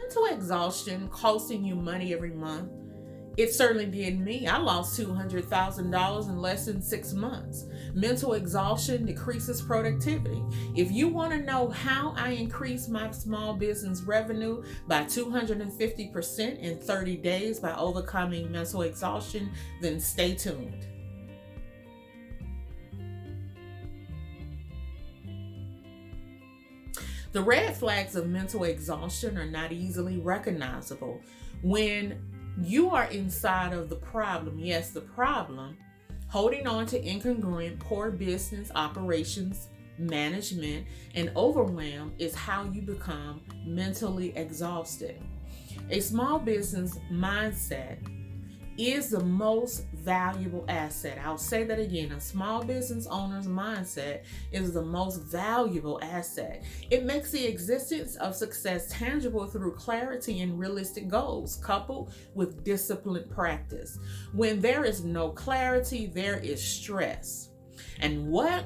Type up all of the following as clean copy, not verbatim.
Mental exhaustion costing you money every month. It certainly did me. I lost $200,000 in less than 6 months. Mental exhaustion decreases productivity. If you want to know how I increased my small business revenue by 250% in 30 days by overcoming mental exhaustion, then stay tuned. The red flags of mental exhaustion are not easily recognizable. When you are inside of the problem, yes, the problem, holding on to incongruent, poor business operations, management, and overwhelm is how you become mentally exhausted. A small business mindset is the most valuable asset. I'll say that again. A small business owner's mindset is the most valuable asset. It makes the existence of success tangible through clarity and realistic goals, coupled with disciplined practice. When there is no clarity, there is stress. And what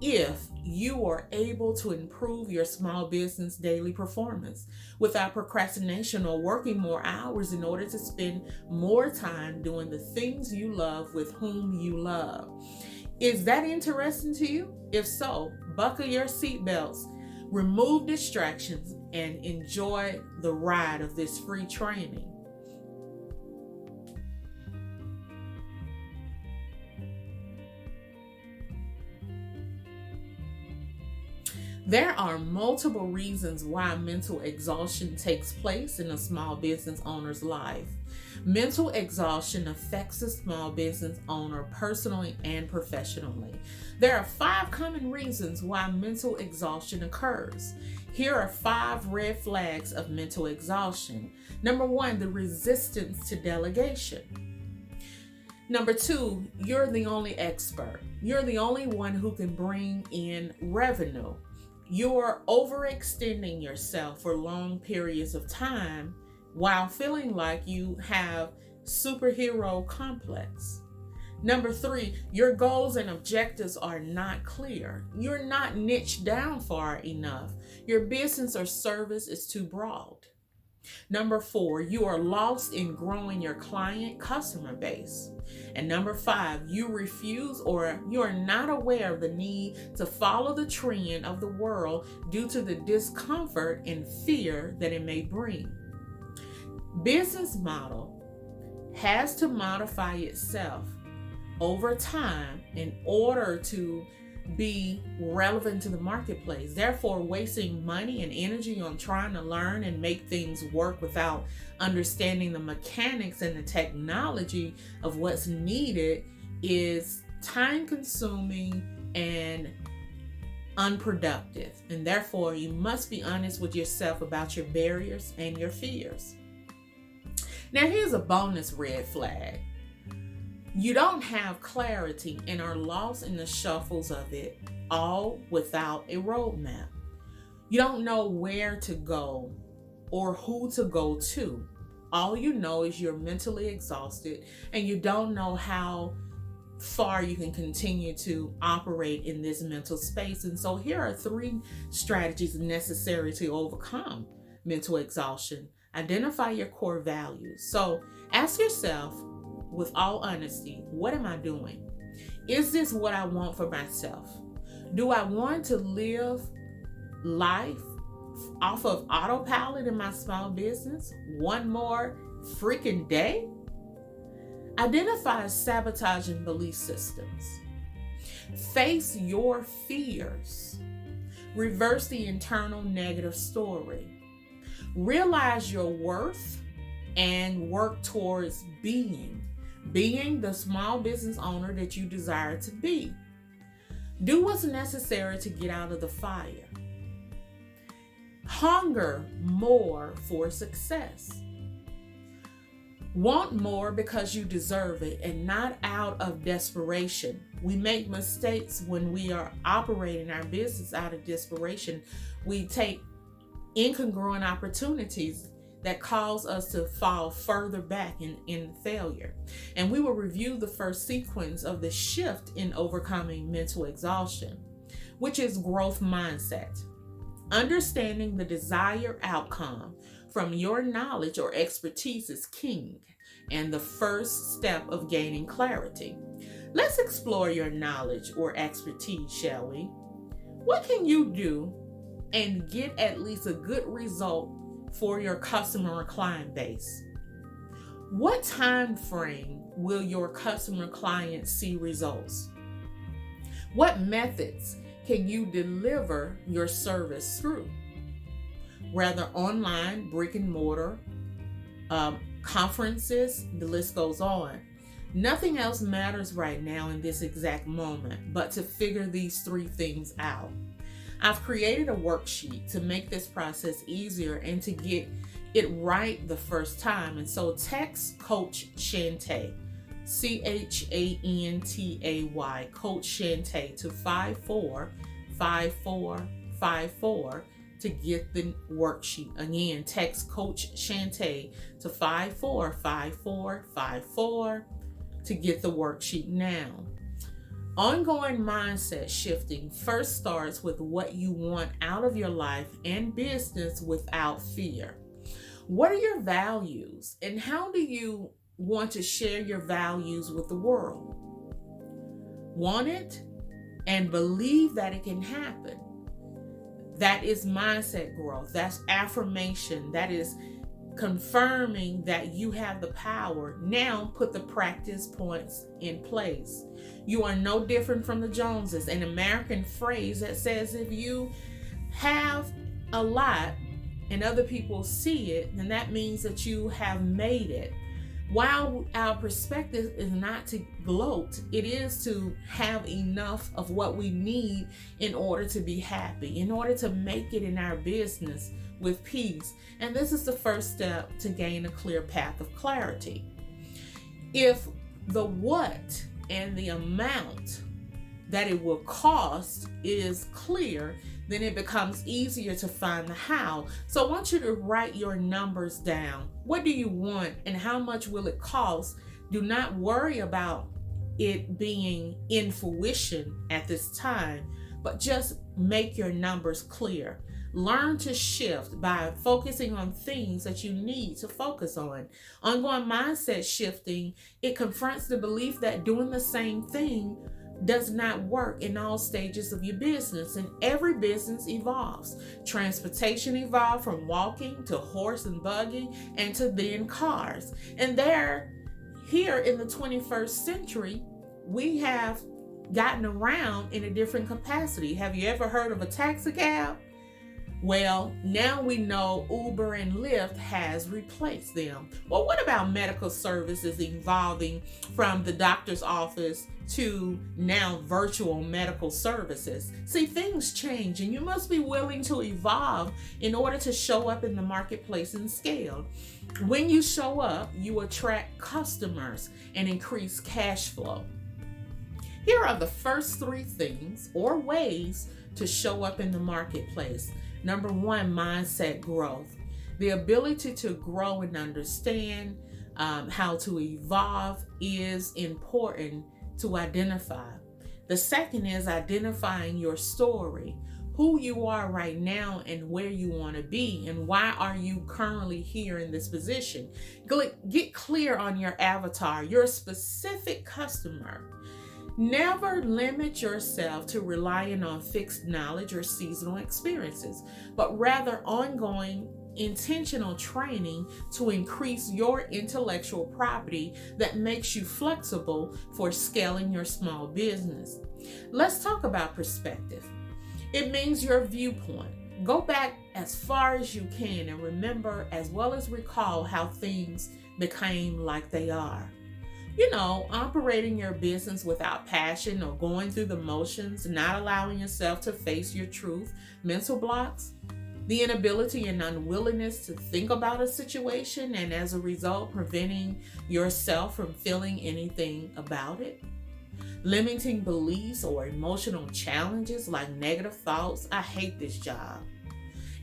if you are able to improve your small business daily performance without procrastination or working more hours in order to spend more time doing the things you love with whom you love? Is that interesting to you? If so, buckle your seatbelts, remove distractions, and enjoy the ride of this free training. There are multiple reasons why mental exhaustion takes place in a small business owner's life. Mental exhaustion affects a small business owner personally and professionally. There are 5 common reasons why mental exhaustion occurs. Here are 5 red flags of mental exhaustion. Number 1, the resistance to delegation. Number 2, you're the only expert. You're the only one who can bring in revenue. You're overextending yourself for long periods of time while feeling like you have superhero complex. Number 3, your goals and objectives are not clear. You're not niched down far enough. Your business or service is too broad. Number 4, you are lost in growing your customer base. And number 5, you refuse or you are not aware of the need to follow the trend of the world due to the discomfort and fear that it may bring. Business model has to modify itself over time in order to be relevant to the marketplace. Therefore, wasting money and energy on trying to learn and make things work without understanding the mechanics and the technology of what's needed is time consuming and unproductive. And therefore, you must be honest with yourself about your barriers and your fears. Now, here's a bonus red flag. You don't have clarity and are lost in the shuffles of it all without a roadmap. You don't know where to go or who to go to. All you know is you're mentally exhausted and you don't know how far you can continue to operate in this mental space. And so here are 3 strategies necessary to overcome mental exhaustion. Identify your core values. So ask yourself, with all honesty, what am I doing? Is this what I want for myself? Do I want to live life off of autopilot in my small business one more freaking day? Identify sabotaging belief systems. Face your fears. Reverse the internal negative story. Realize your worth and work towards being the small business owner that you desire to be. Do what's necessary to get out of the fire. Hunger more for success. Want more because you deserve it and not out of desperation. We make mistakes when we are operating our business out of desperation. We take incongruent opportunities that cause us to fall further back in failure. And we will review the first sequence of the shift in overcoming mental exhaustion, which is growth mindset. Understanding the desired outcome. from your knowledge or expertise is king and the first step of gaining clarity. Let's explore your knowledge or expertise, shall we? What can you do and get at least a good result for your customer or client base? What time frame will your customer clients see results? What methods can you deliver your service through? Whether online, brick and mortar, conferences, the list goes on. Nothing else matters right now in this exact moment but to figure these 3 things out. I've created a worksheet to make this process easier and to get it right the first time. And so text Coach Shantay, Chantay, Coach Shantay to 545454 to get the worksheet. Again, text Coach Shantay to 545454 to get the worksheet now. Ongoing mindset shifting first starts with what you want out of your life and business without fear. What are your values and how do you want to share your values with the world? Want it and believe that it can happen. That is mindset growth. That's affirmation. That is confirming that you have the power. Now put the practice points in place. You are no different from the Joneses, an American phrase that says if you have a lot and other people see it, then that means that you have made it. While our perspective is not to gloat, it is to have enough of what we need in order to be happy, in order to make it in our business with peace. And this is the first step to gain a clear path of clarity. If the what and the amount that it will cost is clear, then it becomes easier to find the how. So I want you to write your numbers down. What do you want and how much will it cost? Do not worry about it being in fruition at this time, but just make your numbers clear. Learn to shift by focusing on things that you need to focus on. Ongoing mindset shifting, it confronts the belief that doing the same thing does not work in all stages of your business, and every business evolves. Transportation evolved from walking to horse and buggy and to then cars. And here in the 21st century, we have gotten around in a different capacity. Have you ever heard of a taxi cab? Well, now we know Uber and Lyft has replaced them. Well, what about medical services evolving from the doctor's office to now virtual medical services? See, things change and you must be willing to evolve in order to show up in the marketplace and scale. When you show up, you attract customers and increase cash flow. Here are the first 3 things or ways to show up in the marketplace. Number 1, mindset growth. The ability to grow and understand how to evolve is important to identify. The second is identifying your story, who you are right now and where you want to be, and why are you currently here in this position. Get clear on your avatar, your specific customer. Never limit yourself to relying on fixed knowledge or seasonal experiences, but rather ongoing intentional training to increase your intellectual property that makes you flexible for scaling your small business. Let's talk about perspective. It means your viewpoint. Go back as far as you can and remember as well as recall how things became like they are. Operating your business without passion or going through the motions, not allowing yourself to face your truth, mental blocks, the inability and unwillingness to think about a situation, and as a result, preventing yourself from feeling anything about it. Limiting beliefs or emotional challenges like negative thoughts, I hate this job,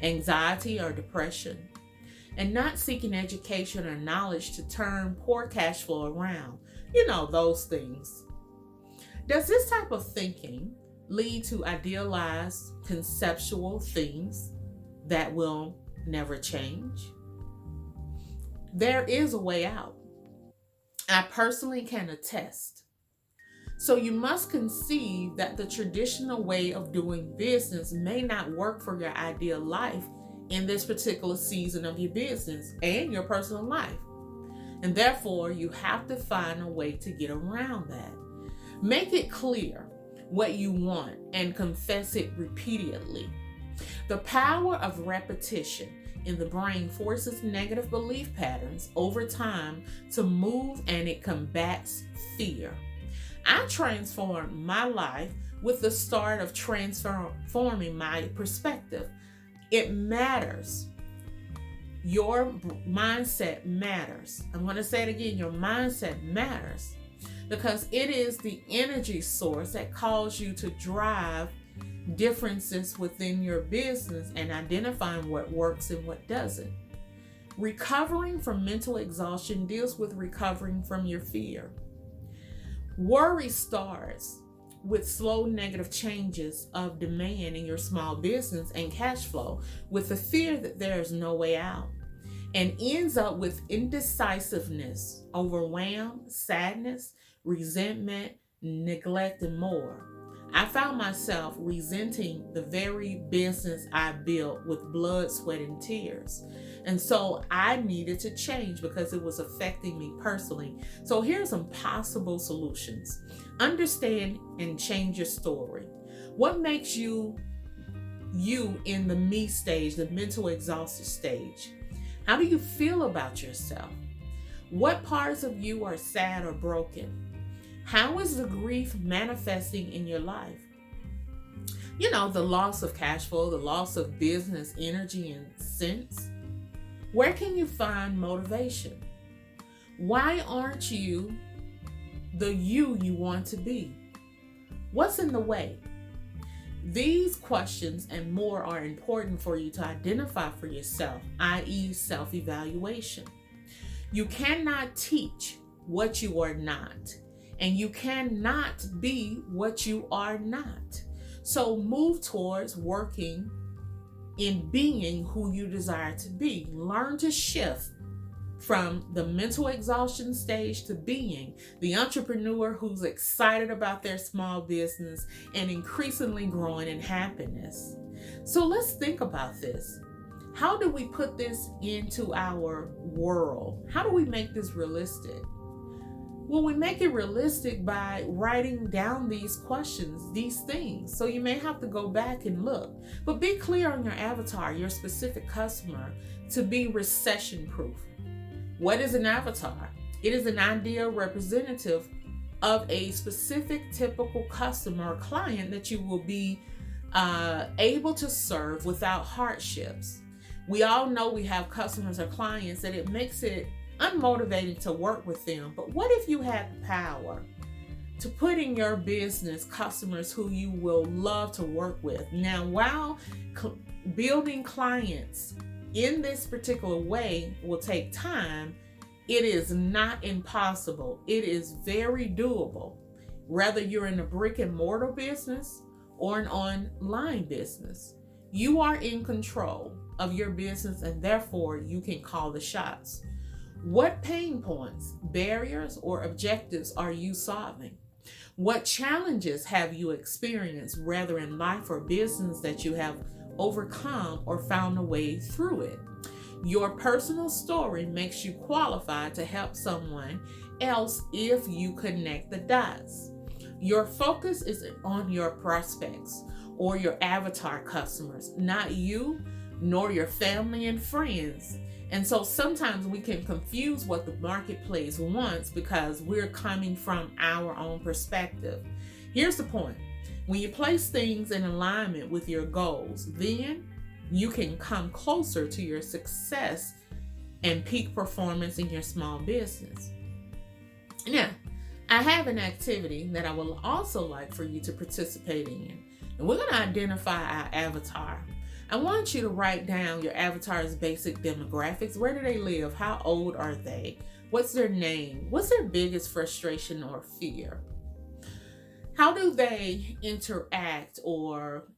anxiety or depression, and not seeking education or knowledge to turn poor cash flow around. Those things. Does this type of thinking lead to idealized conceptual things that will never change? There is a way out. I personally can attest. So you must conceive that the traditional way of doing business may not work for your ideal life in this particular season of your business and your personal life. And therefore, you have to find a way to get around that. Make it clear what you want and confess it repeatedly. The power of repetition in the brain forces negative belief patterns over time to move, and it combats fear. I transformed my life with the start of transforming my perspective. It matters. Your mindset matters. I'm going to say it again. Your mindset matters because it is the energy source that calls you to drive differences within your business and identifying what works and what doesn't. Recovering from mental exhaustion deals with recovering from your fear. Worry starts with slow negative changes of demand in your small business and cash flow with the fear that there is no way out, and ends up with indecisiveness, overwhelm, sadness, resentment, neglect, and more. I found myself resenting the very business I built with blood, sweat, and tears. And so I needed to change because it was affecting me personally. So here's some possible solutions. Understand and change your story. What makes you in the me stage, the mental exhausted stage? How do you feel about yourself? What parts of you are sad or broken? How is the grief manifesting in your life? The loss of cash flow, the loss of business energy and sense. Where can you find motivation? Why aren't you the you want to be? What's in the way? These questions and more are important for you to identify for yourself, i.e., self-evaluation. You cannot teach what you are not, and you cannot be what you are not. So move towards working in being who you desire to be. Learn to shift from the mental exhaustion stage to being the entrepreneur who's excited about their small business and increasingly growing in happiness. So let's think about this. How do we put this into our world? How do we make this realistic? Well, we make it realistic by writing down these questions, these things. So you may have to go back and look, but be clear on your avatar, your specific customer, to be recession proof. What is an avatar? It is an ideal representative of a specific typical customer or client that you will be able to serve without hardships. We all know we have customers or clients that it makes it unmotivating to work with them. But what if you had the power to put in your business customers who you will love to work with? Now, while building clients in this particular way will take time, it is not impossible. It is very doable. Whether you're in a brick and mortar business or an online business, you are in control of your business and therefore you can call the shots. What pain points, barriers, or objectives are you solving? What challenges have you experienced, whether in life or business, that you have overcome or found a way through it? Your personal story makes you qualified to help someone else if you connect the dots. Your focus is on your prospects or your avatar customers, not you nor your family and friends. And so sometimes we can confuse what the marketplace wants because we're coming from our own perspective. Here's the point. When you place things in alignment with your goals, then you can come closer to your success and peak performance in your small business. Now, I have an activity that I would also like for you to participate in. And we're going to identify our avatar. I want you to write down your avatar's basic demographics. Where do they live? How old are they? What's their name? What's their biggest frustration or fear? How do they interact or